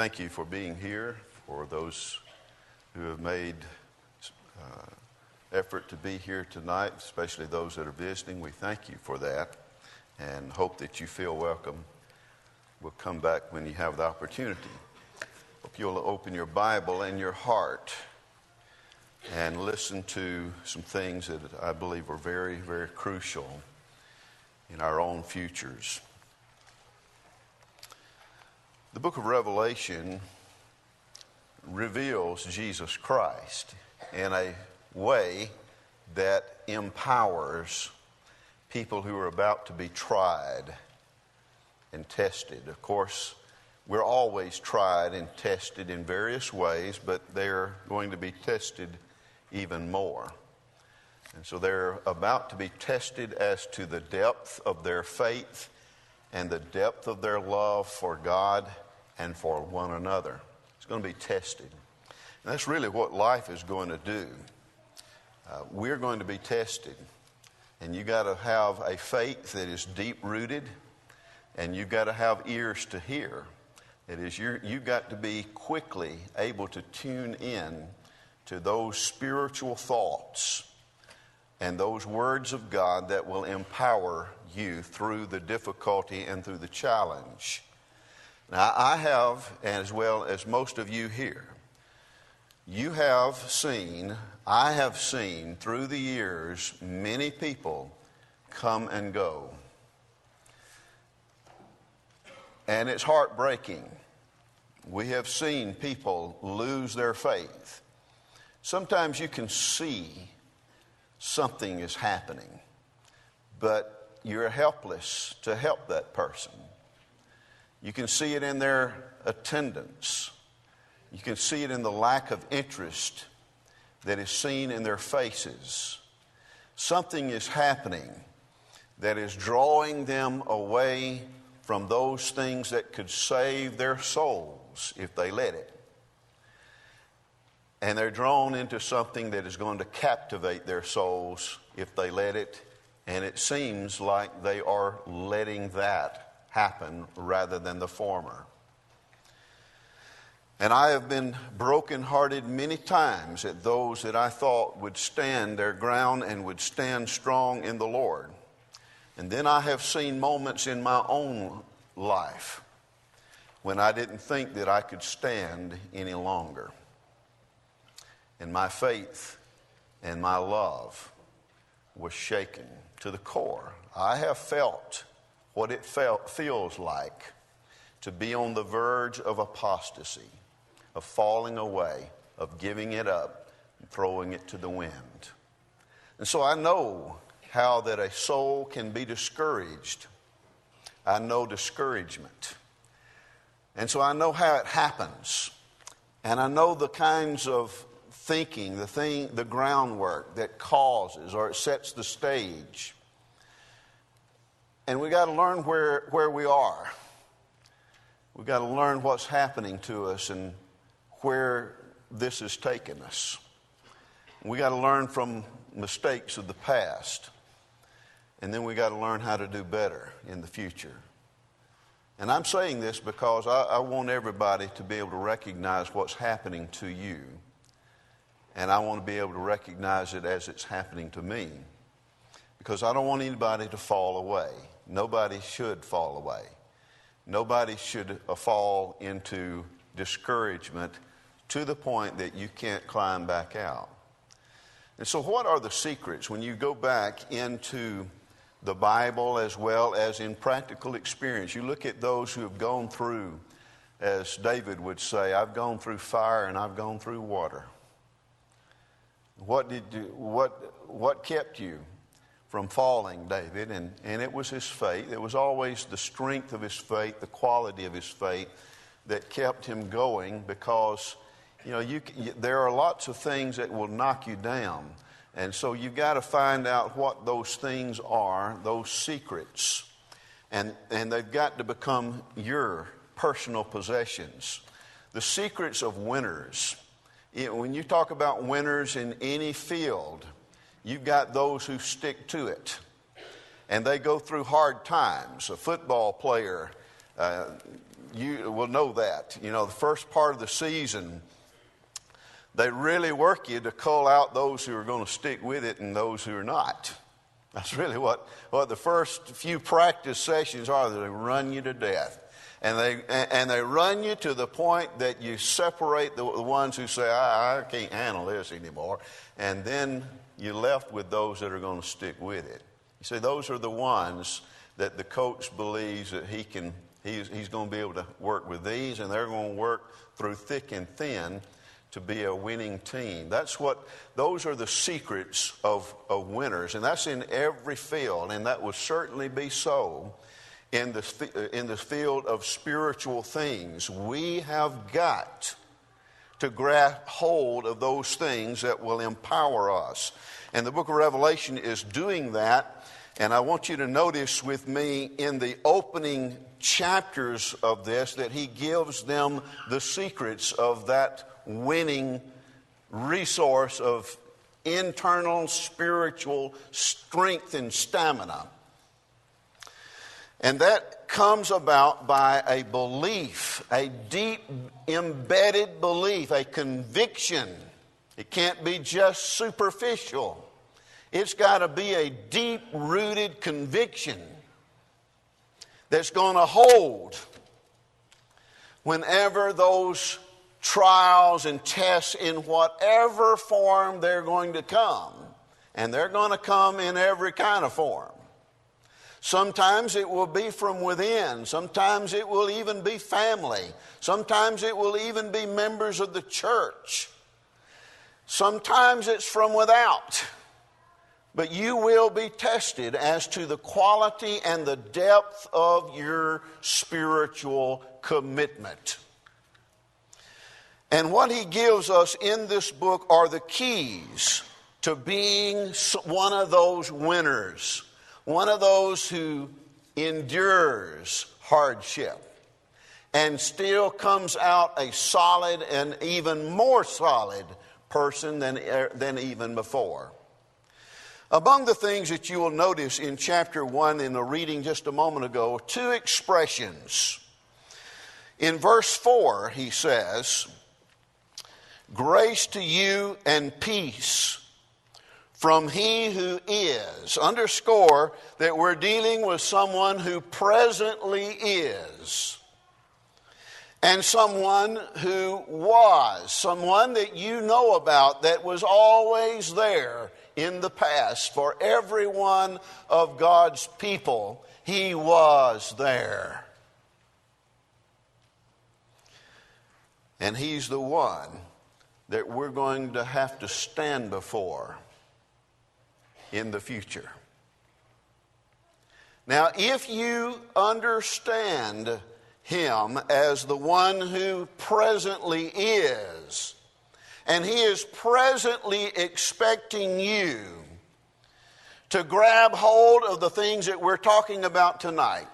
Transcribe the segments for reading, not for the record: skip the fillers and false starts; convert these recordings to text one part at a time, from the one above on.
Thank you for being here. For those who have made effort to be here tonight, especially those that are visiting, we thank you for that and hope that you feel welcome. We'll come back when you have the opportunity. Hope you'll open your Bible and your heart and listen to some things that I believe are very, very crucial in our own futures. The book of Revelation reveals Jesus Christ in a way that empowers people who are about to be tried and tested. Of course, we're always tried and tested in various ways, but they're going to be tested even more. And so they're about to be tested as to the depth of their faith and the depth of their love for God and for one another. It's going to be tested. And that's really what life is going to do. We're going to be tested. And you got to have a faith that is deep-rooted, and you've got to have ears to hear. That is, you've got to be quickly able to tune in to those spiritual thoughts and those words of God that will empower you through the difficulty and through the challenge. Now, I have, as well as most of you here, I have seen through the years many people come and go. And it's heartbreaking. We have seen people lose their faith. Sometimes you can see something is happening, but you're helpless to help that person. You can see it in their attendance. You can see it in the lack of interest that is seen in their faces. Something is happening that is drawing them away from those things that could save their souls if they let it. And they're drawn into something that is going to captivate their souls if they let it. And it seems like they are letting that happen rather than the former. And I have been brokenhearted many times at those that I thought would stand their ground and would stand strong in the Lord. And then I have seen moments in my own life when I didn't think that I could stand any longer. And my faith and my love was shaken to the core. I have felt what it feels like to be on the verge of apostasy, of falling away, of giving it up, and throwing it to the wind. And so I know how that a soul can be discouraged. I know discouragement. And so I know how it happens. And I know the kinds of thinking, the groundwork that causes or it sets the stage. And we got to learn where we are. We got to learn what's happening to us and where this has taken us. We got to learn from mistakes of the past. And then we got to learn how to do better in the future. And I'm saying this because I want everybody to be able to recognize what's happening to you. And I want to be able to recognize it as it's happening to me. Because I don't want anybody to fall away. Nobody should fall away. Nobody should fall into discouragement to the point that you can't climb back out. And so what are the secrets when you go back into the Bible as well as in practical experience? You look at those who have gone through, as David would say, I've gone through fire and I've gone through water. What kept you from falling, David? And it was his faith. It was always the strength of his faith, the quality of his faith that kept him going, because there are lots of things that will knock you down. And so you've got to find out what those things are, those secrets. And they've got to become your personal possessions. The secrets of winners. When you talk about winners in any field, you've got those who stick to it. And they go through hard times. A football player you will know that. You know, the first part of the season, they really work you to cull out those who are going to stick with it and those who are not. That's really what the first few practice sessions are. They run you to death. And they run you to the point that you separate the ones who say, I can't handle this anymore. And then you're left with those that are going to stick with it. You see, those are the ones that the coach believes that he's going to be able to work with these, and they're going to work through thick and thin to be a winning team. Those are the secrets of winners, and that's in every field, and that will certainly be so in the field of spiritual things. We have got to grab hold of those things that will empower us. And the book of Revelation is doing that. And I want you to notice with me in the opening chapters of this that he gives them the secrets of that winning resource of internal spiritual strength and stamina. And that comes about by a belief, a deep embedded belief, a conviction. It can't be just superficial. It's got to be a deep-rooted conviction that's going to hold whenever those trials and tests in whatever form they're going to come. And they're going to come in every kind of form. Sometimes it will be from within. Sometimes it will even be family. Sometimes it will even be members of the church. Sometimes it's from without. But you will be tested as to the quality and the depth of your spiritual commitment. And what he gives us in this book are the keys to being one of those winners. One of those who endures hardship and still comes out a solid and even more solid person than even before. Among the things that you will notice in chapter 1 in the reading just a moment ago, two expressions. In verse 4, he says, "Grace to you and peace from he who is." Underscore that we're dealing with someone who presently is. And someone who was. Someone that you know about that was always there in the past. For every one of God's people, he was there. And he's the one that we're going to have to stand before in the future. Now, if you understand him as the one who presently is, and he is presently expecting you to grab hold of the things that we're talking about tonight,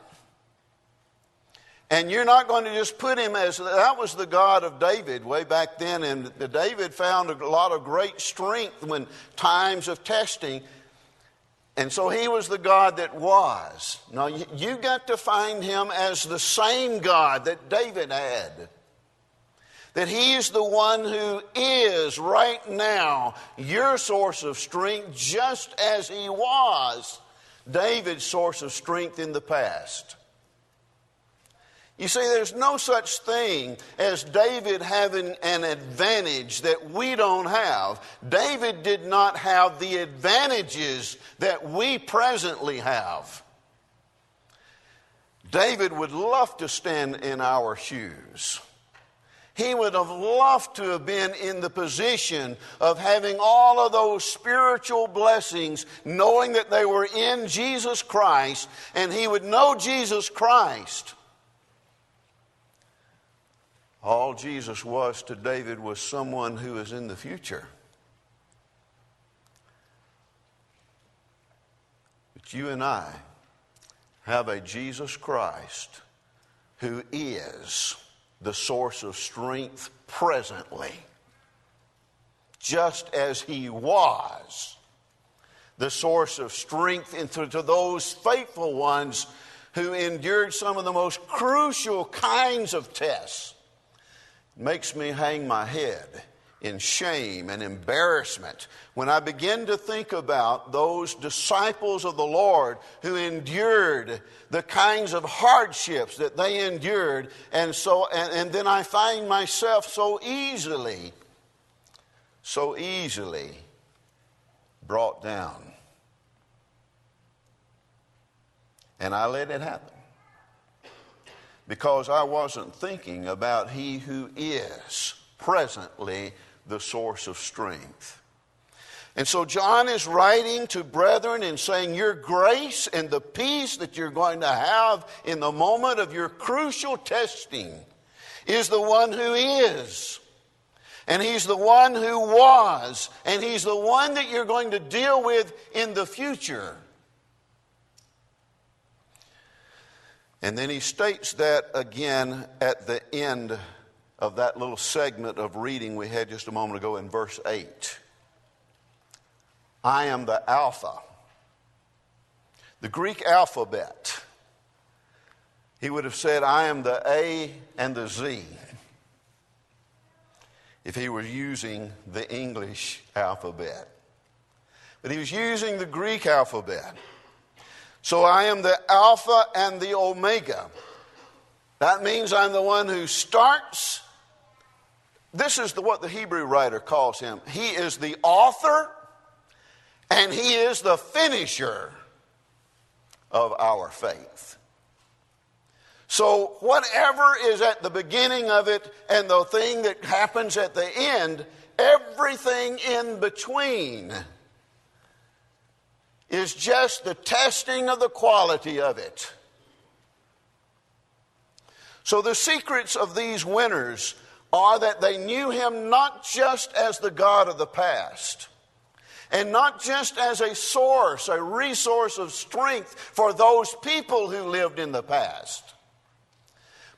and you're not going to just put him as, that was the God of David way back then, and David found a lot of great strength when times of testing. And so he was the God that was. Now you got to find him as the same God that David had. That he is the one who is right now your source of strength, just as he was David's source of strength in the past. You see, there's no such thing as David having an advantage that we don't have. David did not have the advantages that we presently have. David would love to stand in our shoes. He would have loved to have been in the position of having all of those spiritual blessings, knowing that they were in Jesus Christ, and he would know Jesus Christ. All Jesus was to David was someone who is in the future. But you and I have a Jesus Christ who is the source of strength presently, just as he was the source of strength to those faithful ones who endured some of the most crucial kinds of tests, makes me hang my head in shame and embarrassment when I begin to think about those disciples of the Lord who endured the kinds of hardships that they endured, and then I find myself so easily brought down. And I let it happen because I wasn't thinking about He who is presently the source of strength. And so John is writing to brethren and saying, your grace and the peace that you're going to have in the moment of your crucial testing is the one who is. And He's the one who was. And He's the one that you're going to deal with in the future. And then he states that again at the end of that little segment of reading we had just a moment ago in verse 8. I am the Alpha. The Greek alphabet. He would have said, I am the A and the Z, if he were using the English alphabet. But he was using the Greek alphabet. So I am the Alpha and the Omega. That means I'm the one who starts. This is what the Hebrew writer calls him. He is the author and He is the finisher of our faith. So whatever is at the beginning of it and the thing that happens at the end, everything in between is just the testing of the quality of it. So the secrets of these winners are that they knew Him not just as the God of the past, and not just as a source, a resource of strength for those people who lived in the past,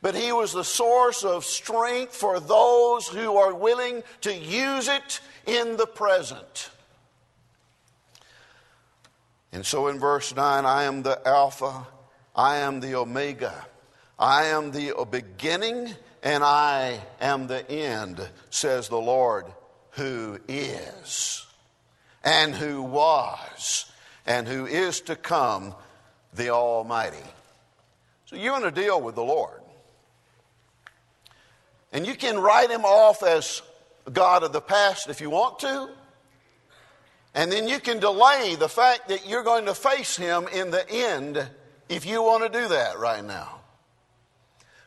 but He was the source of strength for those who are willing to use it in the present. And so in verse 9, I am the Alpha, I am the Omega, I am the beginning, and I am the end, says the Lord, who is, and who was, and who is to come, the Almighty. So you want to deal with the Lord. And you can write Him off as God of the past if you want to. And then you can delay the fact that you're going to face Him in the end if you want to do that right now.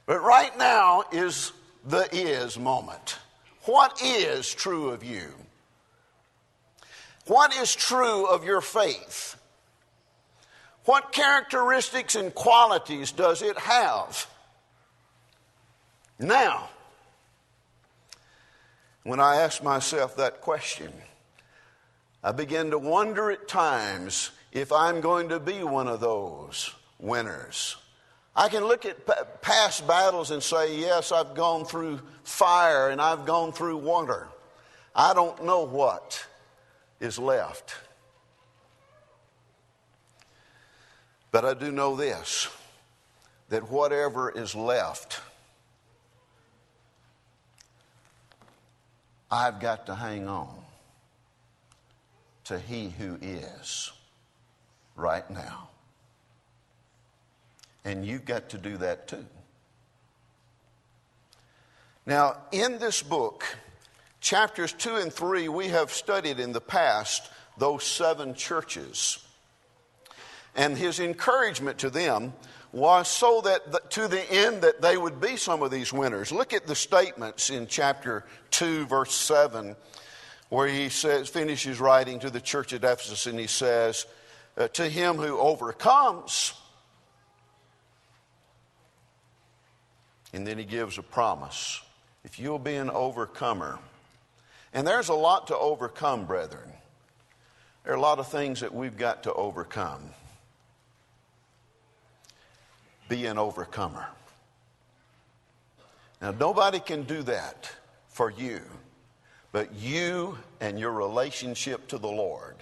But right now is the is moment. What is true of you? What is true of your faith? What characteristics and qualities does it have? Now, when I ask myself that question, I begin to wonder at times if I'm going to be one of those winners. I can look at past battles and say, yes, I've gone through fire and I've gone through water. I don't know what is left. But I do know this, that whatever is left, I've got to hang on to He who is right now. And you've got to do that too. Now, in this book, chapters 2 and 3, we have studied in the past those 7 churches. And his encouragement to them was so that to the end that they would be some of these winners. Look at the statements in chapter 2, verse 7, where he says, finishes writing to the church at Ephesus, and he says, to him who overcomes. And then he gives a promise. If you'll be an overcomer. And there's a lot to overcome, brethren. There are a lot of things that we've got to overcome. Be an overcomer. Now, nobody can do that for you, but you and your relationship to the Lord.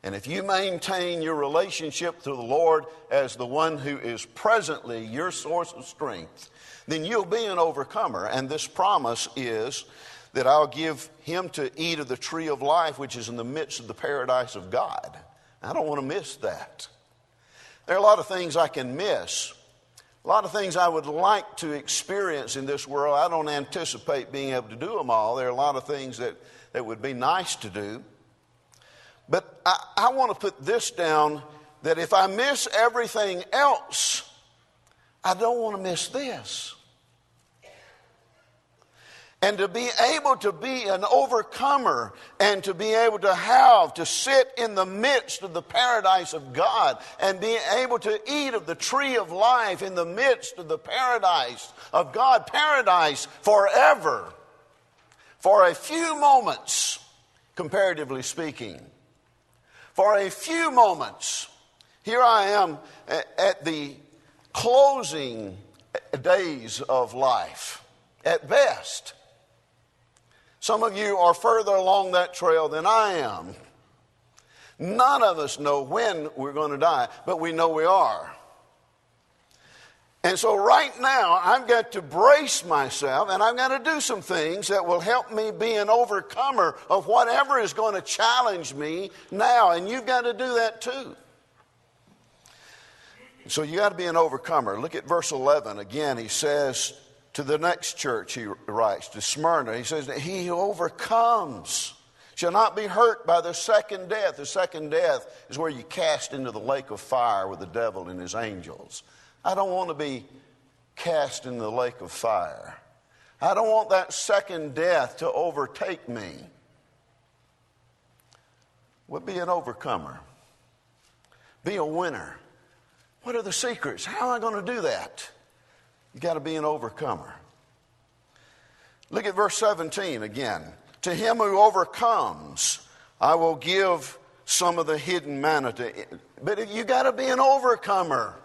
And if you maintain your relationship to the Lord as the one who is presently your source of strength, then you'll be an overcomer. And this promise is that I'll give him to eat of the tree of life, which is in the midst of the paradise of God. I don't want to miss that. There are a lot of things I can miss. A lot of things I would like to experience in this world. I don't anticipate being able to do them all. There are a lot of things that would be nice to do. But I want to put this down, that if I miss everything else, I don't want to miss this. And to be able to be an overcomer and to be able to sit in the midst of the paradise of God and be able to eat of the tree of life in the midst of the paradise of God, paradise forever, for a few moments, comparatively speaking. For a few moments, here I am at the closing days of life, at best. Some of you are further along that trail than I am. None of us know when we're going to die, but we know we are. And so right now, I've got to brace myself, and I've got to do some things that will help me be an overcomer of whatever is going to challenge me now. And you've got to do that too. So you got to be an overcomer. Look at verse 11. Again, he says to the next church, he writes, to Smyrna, he says, he who overcomes shall not be hurt by the second death. The second death is where you cast into the lake of fire with the devil and his angels. I don't want to be cast in the lake of fire. I don't want that second death to overtake me. Well, be an overcomer. Be a winner. What are the secrets? How am I going to do that? You've got to be an overcomer. Look at verse 17 again. To him who overcomes, I will give some of the hidden manna. But you got to be an overcomer.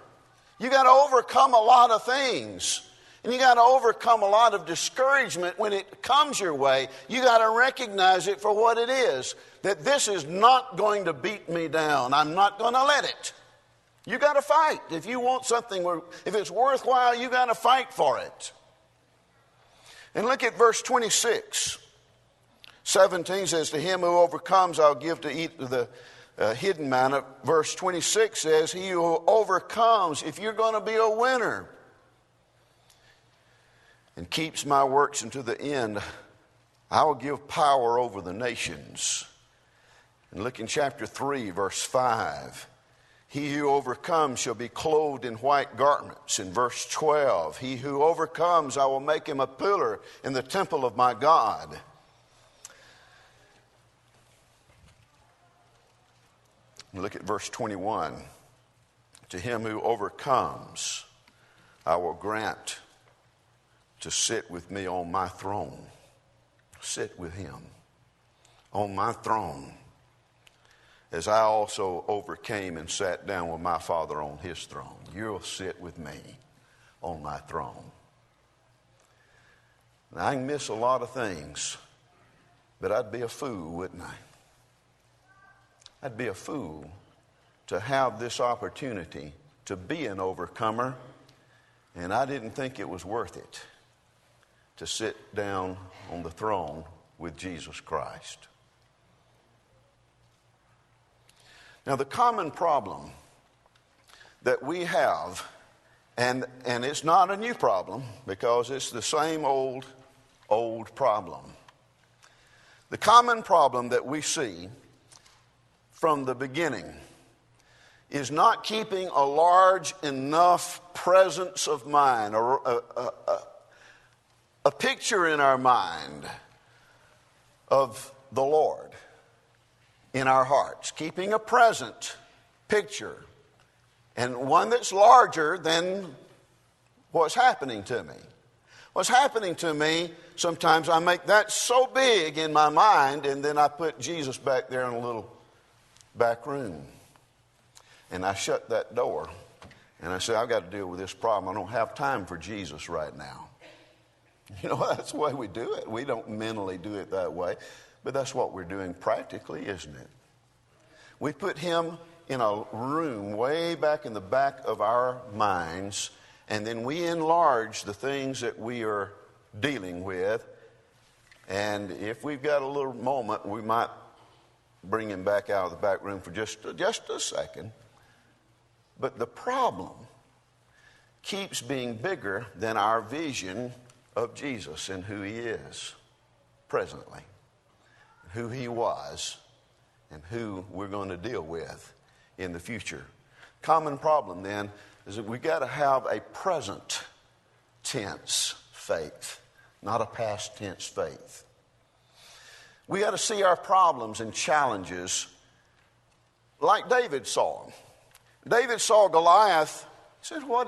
You got to overcome a lot of things. And you got to overcome a lot of discouragement when it comes your way. You got to recognize it for what it is. That this is not going to beat me down. I'm not going to let it. You got to fight. If you want something, if it's worthwhile, you got to fight for it. And look at verse 26. 17 says, to him who overcomes, I'll give to eat the hidden manna. Verse 26 says, he who overcomes, if you're going to be a winner and keeps my works unto the end, I will give power over the nations. And look in chapter 3, verse 5. He who overcomes shall be clothed in white garments. In verse 12, he who overcomes, I will make him a pillar in the temple of my God. Look at verse 21. To him who overcomes, I will grant to sit with me on my throne. Sit with him on my throne, as I also overcame and sat down with my Father on his throne. You'll sit with me on my throne. Now, I can miss a lot of things, but I'd be a fool, wouldn't I? I'd be a fool to have this opportunity to be an overcomer, and I didn't think it was worth it to sit down on the throne with Jesus Christ. Now, the common problem that we have, and it's not a new problem because it's the same old problem. The common problem that we see from the beginning is not keeping a large enough presence of mind, or a picture in our mind of the Lord in our hearts. Keeping a present picture, and one that's larger than what's happening to me. What's happening to me, sometimes I make that so big in my mind, and then I put Jesus back there in a little back room. And I shut that door, and I say, I've got to deal with this problem. I don't have time for Jesus right now. You know, that's the way we do it. We don't mentally do it that way, but that's what we're doing practically, isn't it? We put him in a room way back in the back of our minds, and then we enlarge the things that we are dealing with. And if we've got a little moment, we might bring him back out of the back room for just a second. But the problem keeps being bigger than our vision of Jesus and who he is presently, who he was, and who we're going to deal with in the future. Common problem then is that we've got to have a present tense faith, not a past tense faith. We got to see our problems and challenges like David saw them. David saw Goliath. He said, who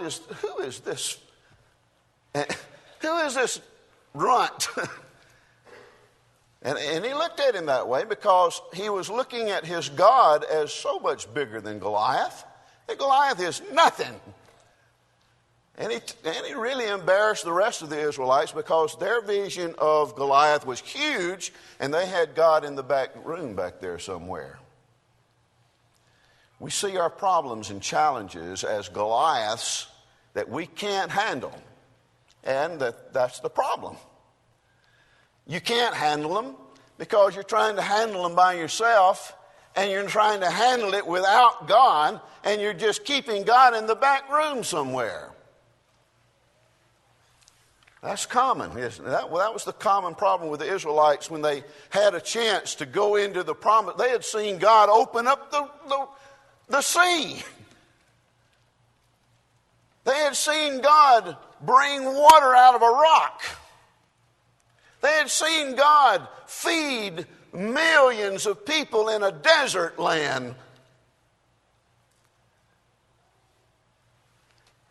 is this? Who is this runt? And he looked at him that way because he was looking at his God as so much bigger than Goliath. That Goliath is nothing. And he really embarrassed the rest of the Israelites because their vision of Goliath was huge, and they had God in the back room back there somewhere. We see our problems and challenges as Goliaths that we can't handle, and that's the problem. You can't handle them because you're trying to handle them by yourself, and you're trying to handle it without God, and you're just keeping God in the back room somewhere. That's common, isn't it? That was the common problem with the Israelites when they had a chance to go into the promise. They had seen God open up the sea. They had seen God bring water out of a rock. They had seen God feed millions of people in a desert land.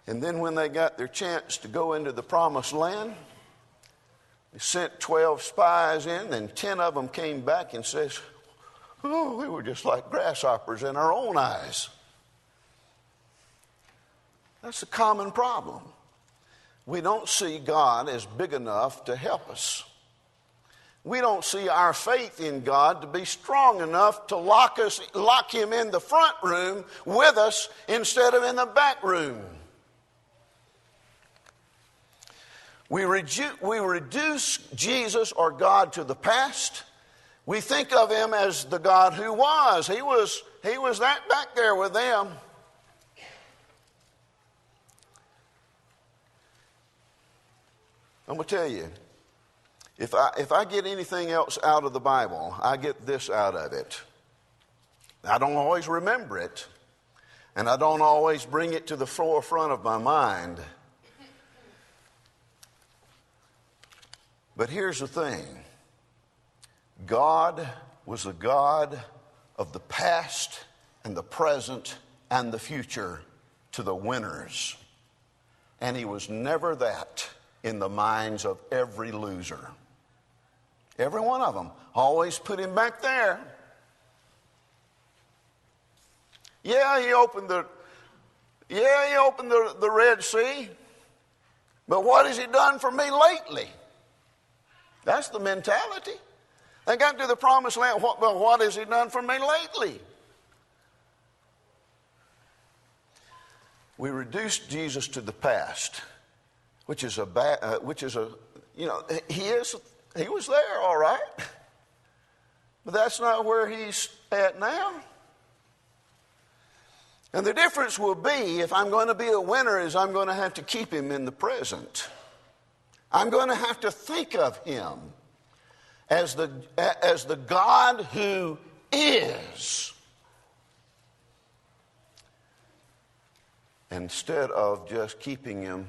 And then when they got their chance to go into the promised land, they sent 12 spies in, and 10 of them came back and says, oh, we were just like grasshoppers in our own eyes. That's a common problem. We don't see God as big enough to help us. We don't see our faith in God to be strong enough to lock him in the front room with us instead of in the back room. We reduce Jesus or God to the past. We think of him as the God who was. He was that back there with them. I'm going to tell you, if I get anything else out of the Bible, I get this out of it. I don't always remember it, and I don't always bring it to the forefront of my mind. But here's the thing. God was the God of the past and the present and the future to the winners. And he was never that in the minds of every loser. Every one of them always put him back there. Yeah, he opened the Red Sea. But what has he done for me lately? That's the mentality. They got to the promised land. What has he done for me lately? We reduced Jesus to the past, he was there, all right. But that's not where he's at now. And the difference will be, if I'm going to be a winner, is I'm going to have to keep him in the present. I'm going to have to think of him as the God who is, instead of just keeping him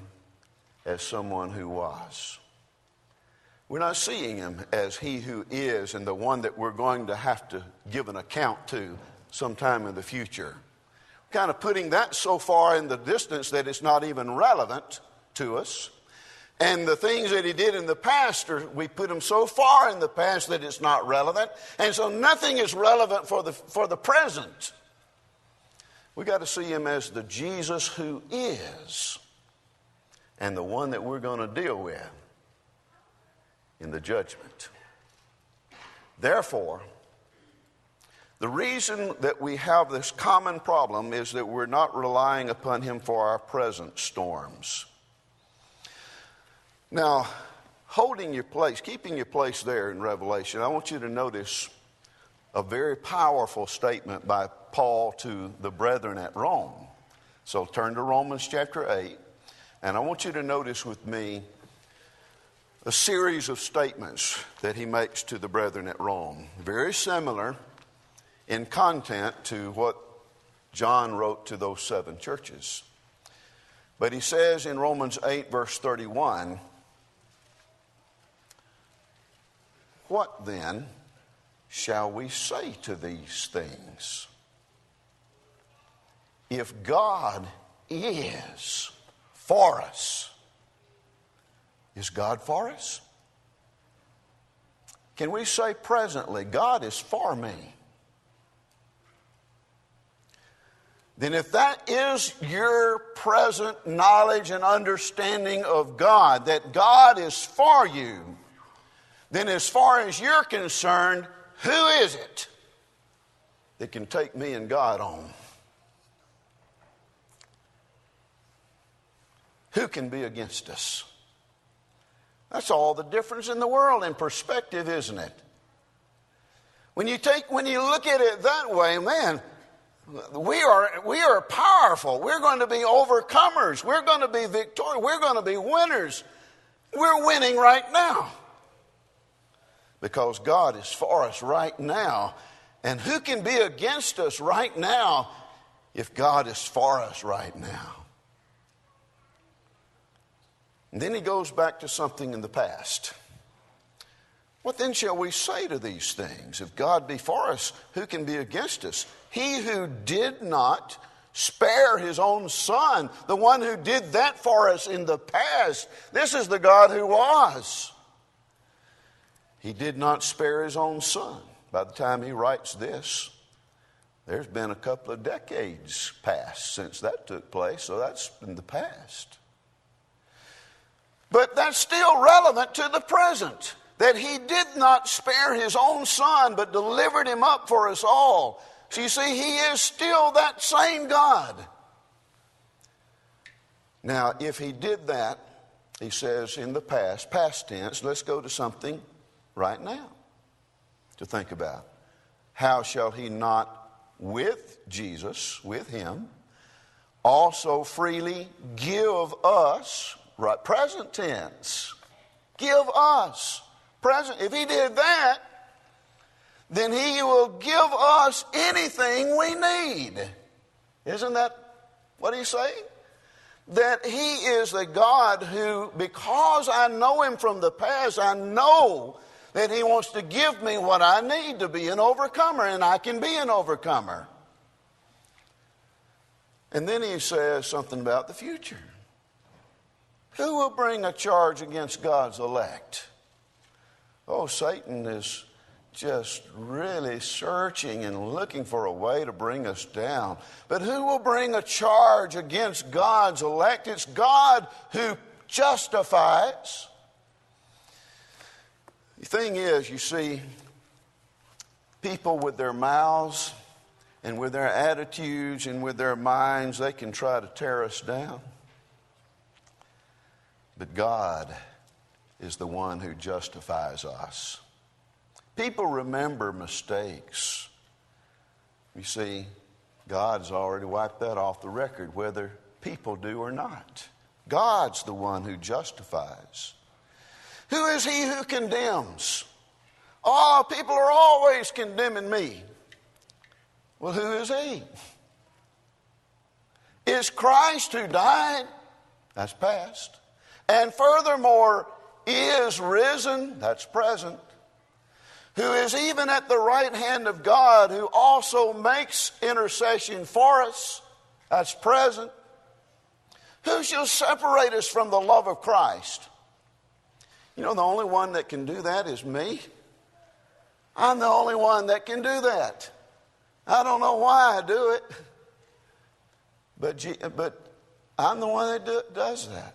as someone who was. We're not seeing him as he who is and the one that we're going to have to give an account to sometime in the future. Kind of putting that so far in the distance that it's not even relevant to us. And the things that he did in the past, we put them so far in the past that it's not relevant. And so nothing is relevant for the present. We got to see him as the Jesus who is and the one that we're going to deal with in the judgment. Therefore, The reason that we have this common problem is that we're not relying upon him for our present storms. Now, holding your place, keeping your place there in Revelation, I want you to notice a very powerful statement by Paul to the brethren at Rome. So turn to Romans chapter 8, and I want you to notice with me a series of statements that he makes to the brethren at Rome. Very similar in content to what John wrote to those 7 churches. But he says in Romans 8 verse 31, "What then shall we say to these things? If God is for us," is God for us? Can we say presently, God is for me? Then if that is your present knowledge and understanding of God, that God is for you, then as far as you're concerned, who is it that can take me and God on? Who can be against us? That's all the difference in the world in perspective, isn't it? When you look at it that way, man, we are powerful. We're going to be overcomers. We're going to be victorious. We're going to be winners. We're winning right now. Because God is for us right now. And who can be against us right now if God is for us right now? And then he goes back to something in the past. What then shall we say to these things? If God be for us, who can be against us? He who did not spare his own son, the one who did that for us in the past. This is the God who was. He did not spare his own son. By the time he writes this, there's been a couple of decades past since that took place, so that's in the past. But that's still relevant to the present, that he did not spare his own son, but delivered him up for us all. So you see, he is still that same God. Now, if he did that, he says in the past tense, let's go to something right now to think about. How shall he not with Jesus, with him, also freely give us, right, present tense, give us, present. If he did that, then he will give us anything we need. Isn't that what he's saying? That he is the God who, because I know him from the past, I know that he wants to give me what I need to be an overcomer, and I can be an overcomer. And then he says something about the future. Who will bring a charge against God's elect? Oh, Satan is just really searching and looking for a way to bring us down. But who will bring a charge against God's elect? It's God who justifies. The thing is, you see, people with their mouths and with their attitudes and with their minds, they can try to tear us down. But God is the one who justifies us. People remember mistakes. You see, God's already wiped that off the record, whether people do or not. God's the one who justifies. Who is he who condemns? Oh, people are always condemning me. Well, who is he? Is Christ who died? That's past. And furthermore, is risen? That's present. Who is even at the right hand of God, who also makes intercession for us? That's present. Who shall separate us from the love of Christ? You know, the only one that can do that is me. I'm the only one that can do that. I don't know why I do it, but I'm the one that does that.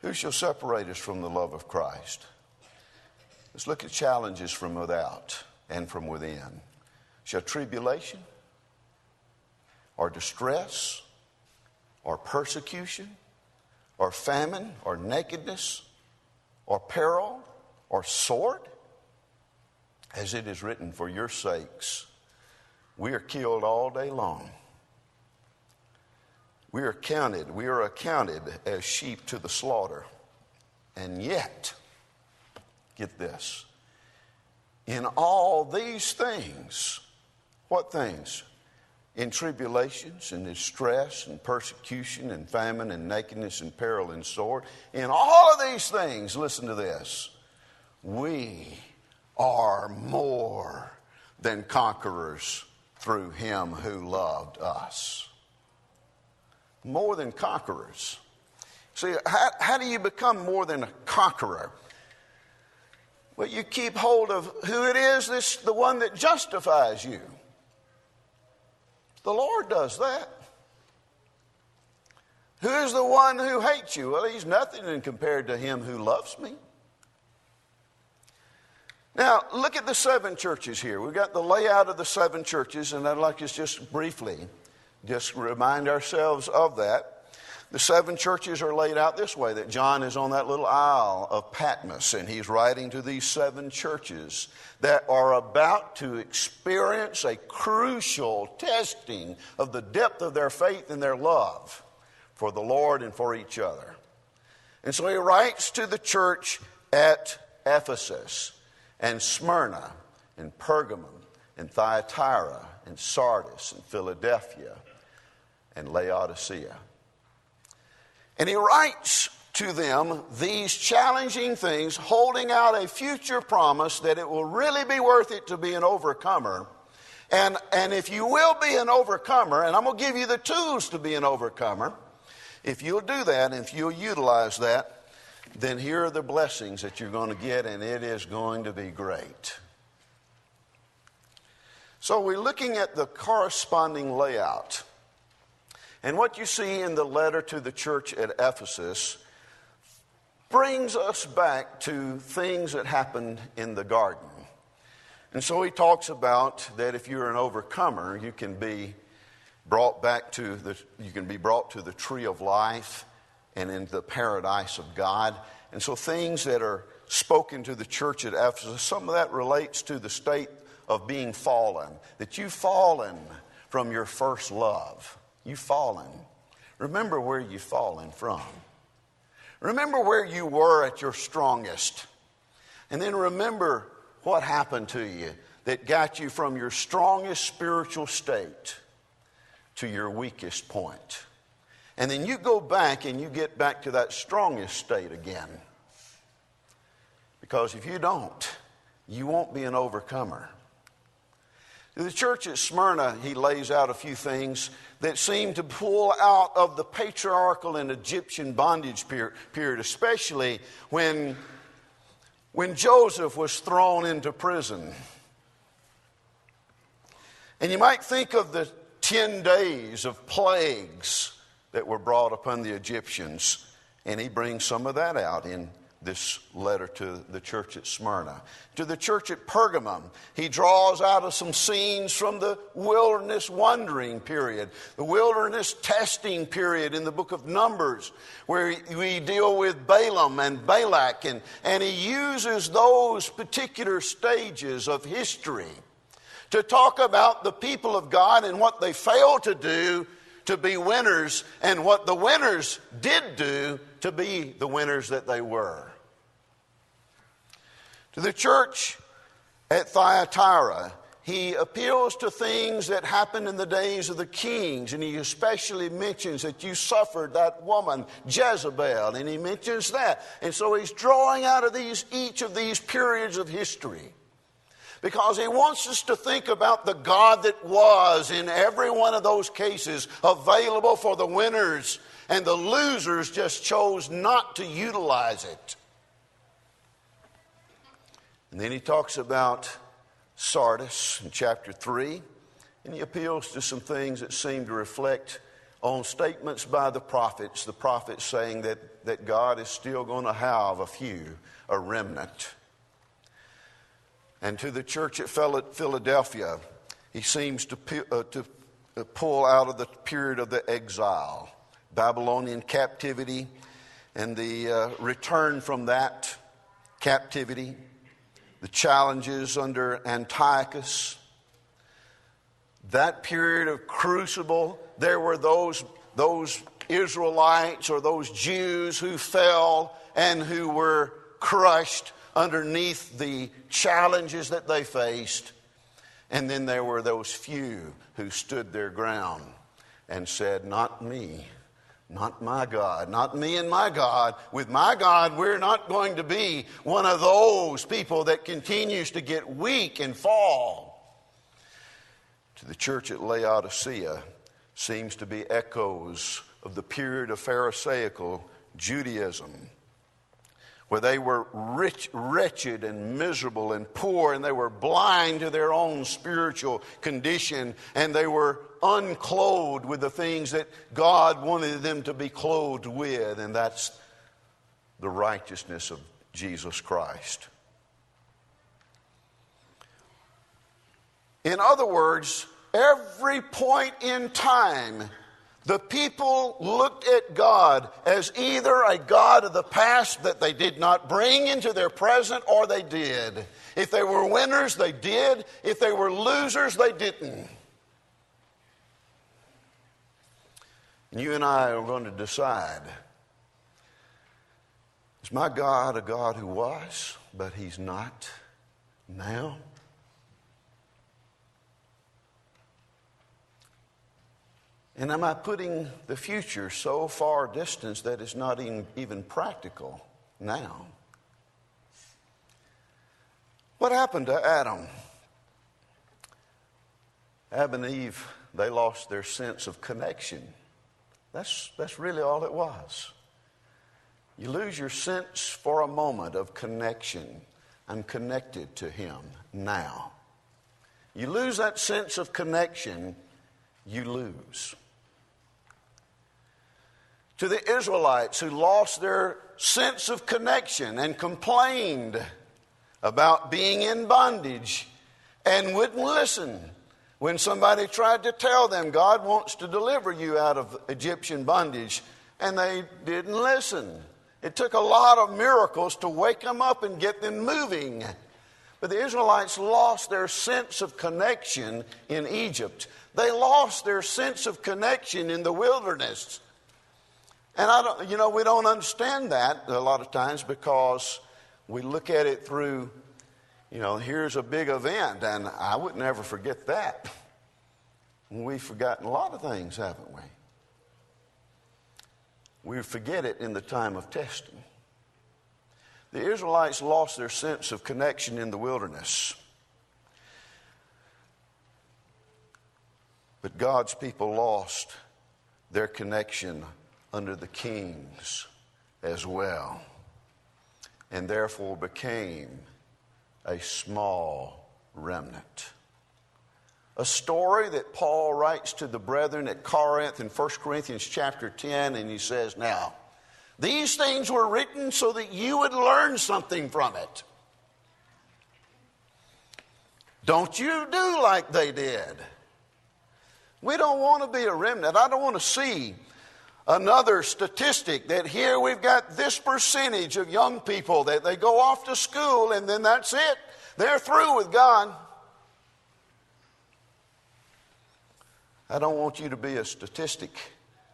Who shall separate us from the love of Christ? Let's look at challenges from without and from within. Shall tribulation or distress or persecution or famine or nakedness or peril or sword? As it is written, for your sakes we are killed all day long. We are accounted as sheep to the slaughter. And yet, get this, in all these things, what things? In tribulations and distress and persecution and famine and nakedness and peril and sword. In all of these things, listen to this, we are more than conquerors through him who loved us. More than conquerors. See, how do you become more than a conqueror? Well, you keep hold of who it is, the one that justifies you. The Lord does that. Who is the one who hates you? Well, he's nothing compared to him who loves me. Now, look at the 7 churches here. We've got the layout of the 7 churches, and I'd like us just briefly just remind ourselves of that. The 7 churches are laid out this way, that John is on that little isle of Patmos, and he's writing to these 7 churches that are about to experience a crucial testing of the depth of their faith and their love for the Lord and for each other. And so he writes to the church at Ephesus and Smyrna and Pergamum and Thyatira and Sardis and Philadelphia and Laodicea. And he writes to them these challenging things, holding out a future promise that it will really be worth it to be an overcomer. And if you will be an overcomer, and I'm going to give you the tools to be an overcomer, if you'll do that, and if you'll utilize that, then here are the blessings that you're going to get, and it is going to be great. So we're looking at the corresponding layout. And what you see in the letter to the church at Ephesus brings us back to things that happened in the garden. And so he talks about that if you're an overcomer, you can be brought to the tree of life and into the paradise of God. And so things that are spoken to the church at Ephesus, some of that relates to the state of being fallen, that you've fallen from your first love. You've fallen. Remember where you've fallen from. Remember where you were at your strongest. And then remember what happened to you that got you from your strongest spiritual state to your weakest point. And then you go back and you get back to that strongest state again. Because if you don't, you won't be an overcomer. In the church at Smyrna, he lays out a few things that seem to pull out of the patriarchal and Egyptian bondage period, especially when Joseph was thrown into prison. And you might think of the 10 days of plagues that were brought upon the Egyptians. And he brings some of that out in this letter to the church at Smyrna. To the church at Pergamum, he draws out of some scenes from the wilderness wandering period, the wilderness testing period in the book of Numbers, where we deal with Balaam and Balak, and he uses those particular stages of history to talk about the people of God and what they failed to do to be winners, and what the winners did do to be the winners that they were. To the church at Thyatira, he appeals to things that happened in the days of the kings, and he especially mentions that you suffered that woman Jezebel, and he mentions that. And so he's drawing out of each of these periods of history, because he wants us to think about the God that was in every one of those cases available for the winners, and the losers just chose not to utilize it. And then he talks about Sardis in chapter 3, and he appeals to some things that seem to reflect on statements by the prophets saying that God is still going to have a remnant. And to the church at Philadelphia, he seems to pull out of the period of the exile, Babylonian captivity, and the return from that captivity, the challenges under Antiochus. That period of crucible, there were those Israelites or those Jews who fell and who were crushed underneath the challenges that they faced. And then there were those few who stood their ground and said, not me, not my God, not me and my God. With my God, we're not going to be one of those people that continues to get weak and fall. To the church at Laodicea seems to be echoes of the period of Pharisaical Judaism, where they were wretched and miserable and poor, and they were blind to their own spiritual condition, and they were unclothed with the things that God wanted them to be clothed with, and that's the righteousness of Jesus Christ. In other words, every point in time, the people looked at God as either a God of the past that they did not bring into their present, or they did. If they were winners, they did. If they were losers, they didn't. And you and I are going to decide, is my God a God who was, but he's not now? And am I putting the future so far distant that it's not even practical now? What happened to Adam? Adam and Eve, they lost their sense of connection. That's really all it was. You lose your sense for a moment of connection. I'm connected to him now. You lose that sense of connection, you lose. To the Israelites who lost their sense of connection and complained about being in bondage and wouldn't listen when somebody tried to tell them God wants to deliver you out of Egyptian bondage, and they didn't listen. It took a lot of miracles to wake them up and get them moving. But the Israelites lost their sense of connection in Egypt. They lost their sense of connection in the wilderness. And we don't understand that a lot of times because we look at it through, here's a big event, and I would never forget that. We've forgotten a lot of things, haven't we? We forget it in the time of testing. The Israelites lost their sense of connection in the wilderness. But God's people lost their connection under the kings as well, and therefore became a small remnant. A story that Paul writes to the brethren at Corinth in 1 Corinthians chapter 10, and he says, now, these things were written so that you would learn something from it. Don't you do like they did. We don't want to be a remnant. I don't want to see another statistic that here we've got this percentage of young people that they go off to school and then that's it. They're through with God. I don't want you to be a statistic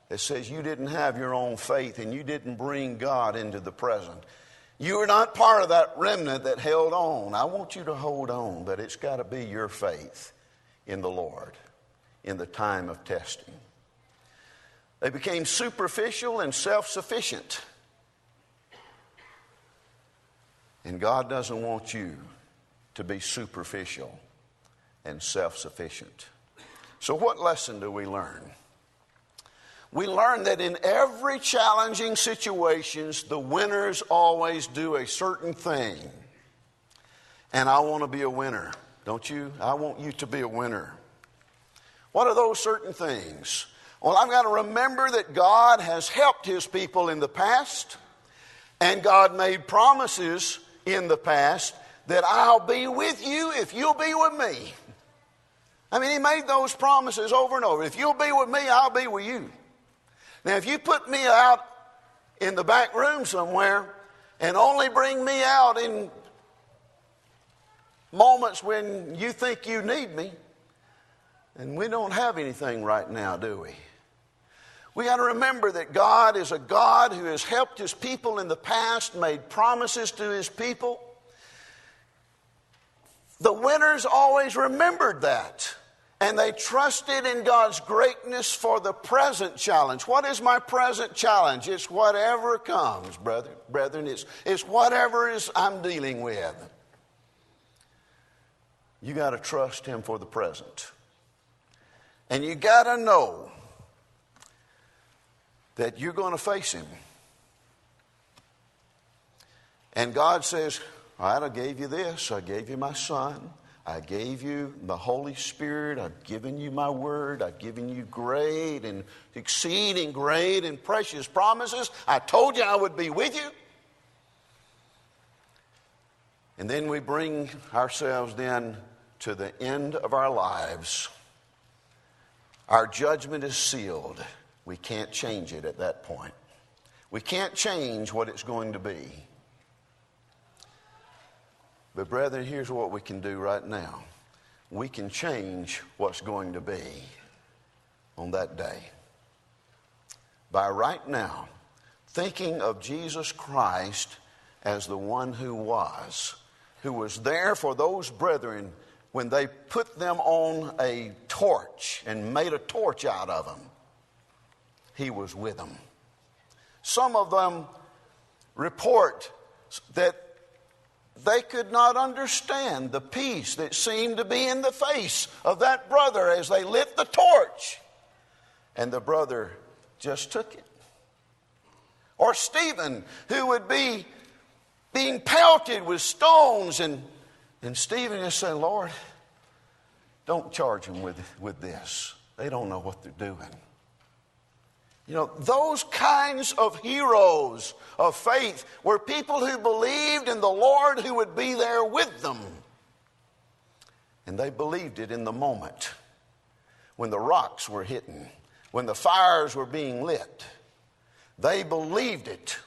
that says you didn't have your own faith and you didn't bring God into the present. You are not part of that remnant that held on. I want you to hold on, but it's got to be your faith in the Lord in the time of testing. They became superficial and self-sufficient. And God doesn't want you to be superficial and self-sufficient. So what lesson do we learn? We learn that in every challenging situation, the winners always do a certain thing. And I want to be a winner, don't you? I want you to be a winner. What are those certain things? Well, I've got to remember that God has helped his people in the past, and God made promises in the past that I'll be with you if you'll be with me. I mean, he made those promises over and over. If you'll be with me, I'll be with you. Now, if you put me out in the back room somewhere and only bring me out in moments when you think you need me, and we don't have anything right now, do we? We got to remember that God is a God who has helped his people in the past, made promises to his people. The winners always remembered that, and they trusted in God's greatness for the present challenge. What is my present challenge? It's whatever comes, brethren. It's whatever I'm dealing with. You got to trust him for the present. And you got to know that you're going to face him. And God says, all right, I gave you this. I gave you my Son. I gave you the Holy Spirit. I've given you my word. I've given you great and exceeding great and precious promises. I told you I would be with you. And then we bring ourselves then to the end of our lives. Our judgment is sealed. We can't change it at that point. We can't change what it's going to be. But brethren, here's what we can do right now. We can change what's going to be on that day. By right now, thinking of Jesus Christ as the one who was there for those brethren when they put them on a torch and made a torch out of them. He was with them. Some of them report that they could not understand the peace that seemed to be in the face of that brother as they lit the torch. And the brother just took it. Or Stephen, who would be being pelted with stones, and Stephen just said, Lord, don't charge them with this. They don't know what they're doing. You know, those kinds of heroes of faith were people who believed in the Lord who would be there with them. And they believed it in the moment when the rocks were hitting, when the fires were being lit. They believed it,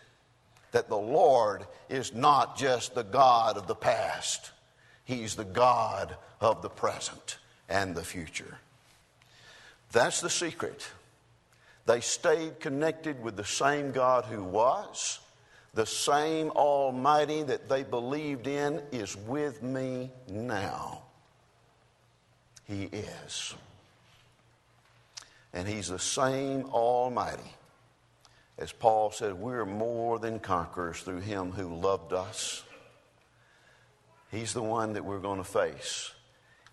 that the Lord is not just the God of the past. He's the God of the present and the future. That's the secret. They stayed connected with the same God who was. The same Almighty that they believed in is with me now. He is. And he's the same Almighty. As Paul said, we're more than conquerors through him who loved us. He's the one that we're going to face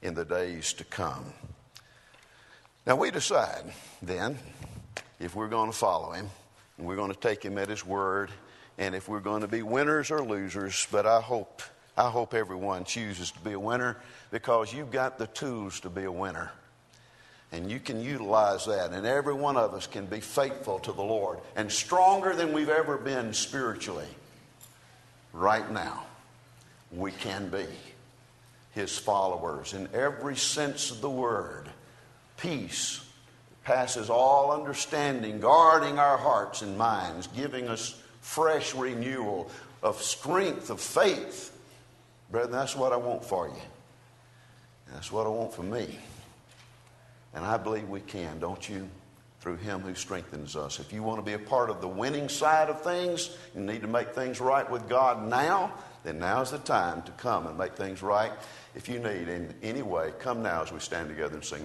in the days to come. Now we decide then if we're going to follow him, and we're going to take him at his word, and if we're going to be winners or losers. But I hope everyone chooses to be a winner, because you've got the tools to be a winner. And you can utilize that, and every one of us can be faithful to the Lord and stronger than we've ever been spiritually. Right now, we can be his followers in every sense of the word. Peace passes all understanding, guarding our hearts and minds, giving us fresh renewal of strength, of faith. Brethren, that's what I want for you. That's what I want for me. And I believe we can, don't you? Through him who strengthens us. If you want to be a part of the winning side of things, you need to make things right with God now, then now's the time to come and make things right. If you need in any way, come now as we stand together and sing.